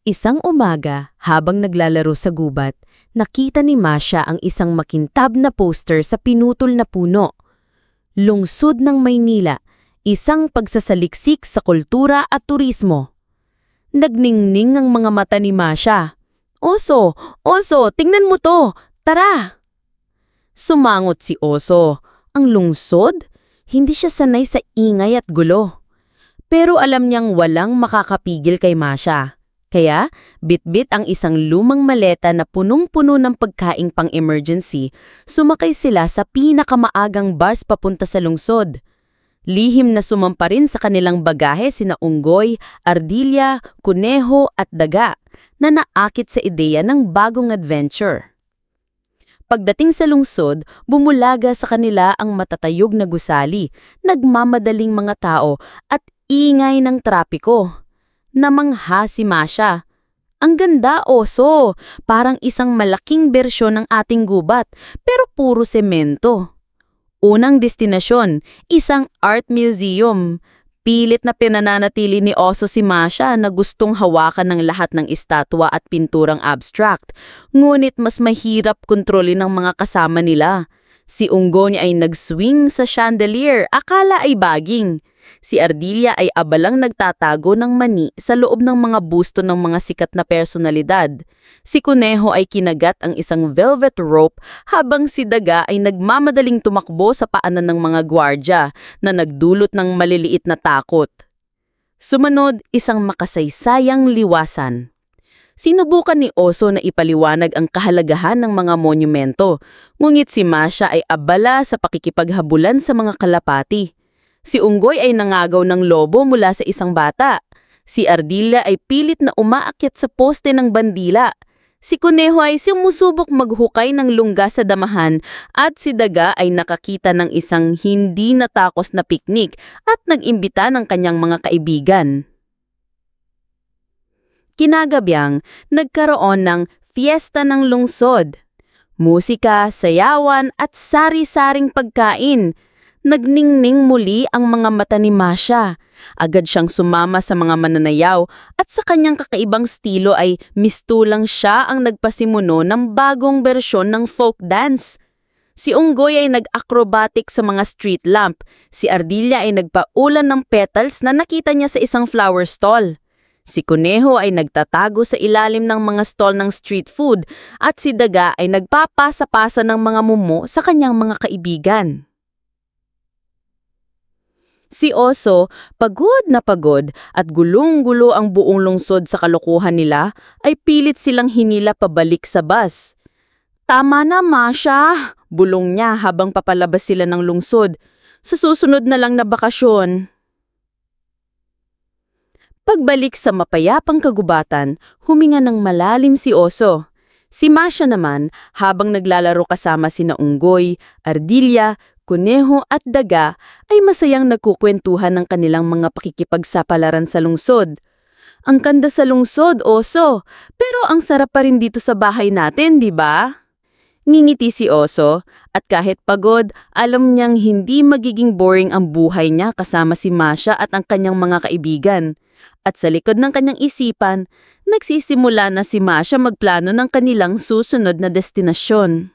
Isang umaga, habang naglalaro sa gubat, nakita ni Masha ang isang makintab na poster sa pinutol na puno. Lungsod ng Maynila, isang pagsasaliksik sa kultura at turismo. Nagningning ang mga mata ni Masha. "Oso! Oso! Tingnan mo to! Tara!" Sumangot si Oso. Ang lungsod? Hindi siya sanay sa ingay at gulo. Pero alam niyang walang makakapigil kay Masha. Kaya, bitbit ang isang lumang maleta na punong-puno ng pagkaing pang-emergency, sumakay sila sa pinakamaagang bus papunta sa lungsod. Lihim na sumampa rin sa kanilang bagahe sina unggoy, ardilya, kuneho at daga na naakit sa ideya ng bagong adventure. Pagdating sa lungsod, bumulaga sa kanila ang matatayog na gusali, nagmamadaling mga tao at ingay ng trapiko. Namangha si Masha. "Ang ganda, Oso! Parang isang malaking bersyon ng ating gubat, pero puro semento." Unang destinasyon, isang art museum. Pilit na pinananatili ni Oso si Masha na gustong hawakan ng lahat ng estatwa at pinturang abstract, ngunit mas mahirap kontrolin ng mga kasama nila. Si Unggoy ay nag-swing sa chandelier, akala ay baging. Si Ardilya ay abalang nagtatago ng mani sa loob ng mga busto ng mga sikat na personalidad. Si Kuneho ay kinagat ang isang velvet rope habang si Daga ay nagmamadaling tumakbo sa paanan ng mga gwardya na nagdulot ng maliliit na takot. Sumunod, isang makasaysayang liwasan. Sinubukan ni Oso na ipaliwanag ang kahalagahan ng mga monumento, ngunit si Masha ay abala sa pakikipaghabulan sa mga kalapati. Si Unggoy ay nangagaw ng lobo mula sa isang bata. Si Ardilya ay pilit na umaakyat sa poste ng bandila. Si Kuneho ay sumusubok maghukay ng lungga sa damahan at si Daga ay nakakita ng isang hindi natakos na piknik at nag-imbita ng kanyang mga kaibigan. Kinagabyang, nagkaroon ng fiesta ng lungsod. Musika, sayawan at sari-saring pagkain. Nagningning muli ang mga mata ni Masha. Agad siyang sumama sa mga mananayaw at sa kanyang kakaibang estilo ay mistulang siya ang nagpasimuno ng bagong bersyon ng folk dance. Si Unggoy ay nag-acrobatic sa mga street lamp. Si Ardilya ay nagpaulan ng petals na nakita niya sa isang flower stall. Si Kuneho ay nagtatago sa ilalim ng mga stall ng street food at si Daga ay nagpapasa-pasa ng mga mumo sa kanyang mga kaibigan. Si Oso, pagod na pagod at gulong-gulo ang buong lungsod sa kalokohan nila, ay pilit silang hinila pabalik sa bus. "Tama na, Masha!" bulong niya habang papalabas sila ng lungsod. "Sa susunod na lang na bakasyon." Pagbalik sa mapayapang kagubatan, huminga ng malalim si Oso. Si Masha naman, habang naglalaro kasama sina Unggoy, Ardilya, Kuneho at Daga, ay masayang nagkukwentuhan ng kanilang mga pakikipagsapalaran sa lungsod. "Ang ganda sa lungsod, Oso, pero ang sarap pa rin dito sa bahay natin, di ba?" Ngingiti si Oso, at kahit pagod, alam niyang hindi magiging boring ang buhay niya kasama si Masha at ang kanyang mga kaibigan. At sa likod ng kanyang isipan, nagsisimula na si Masha magplano ng kanilang susunod na destinasyon.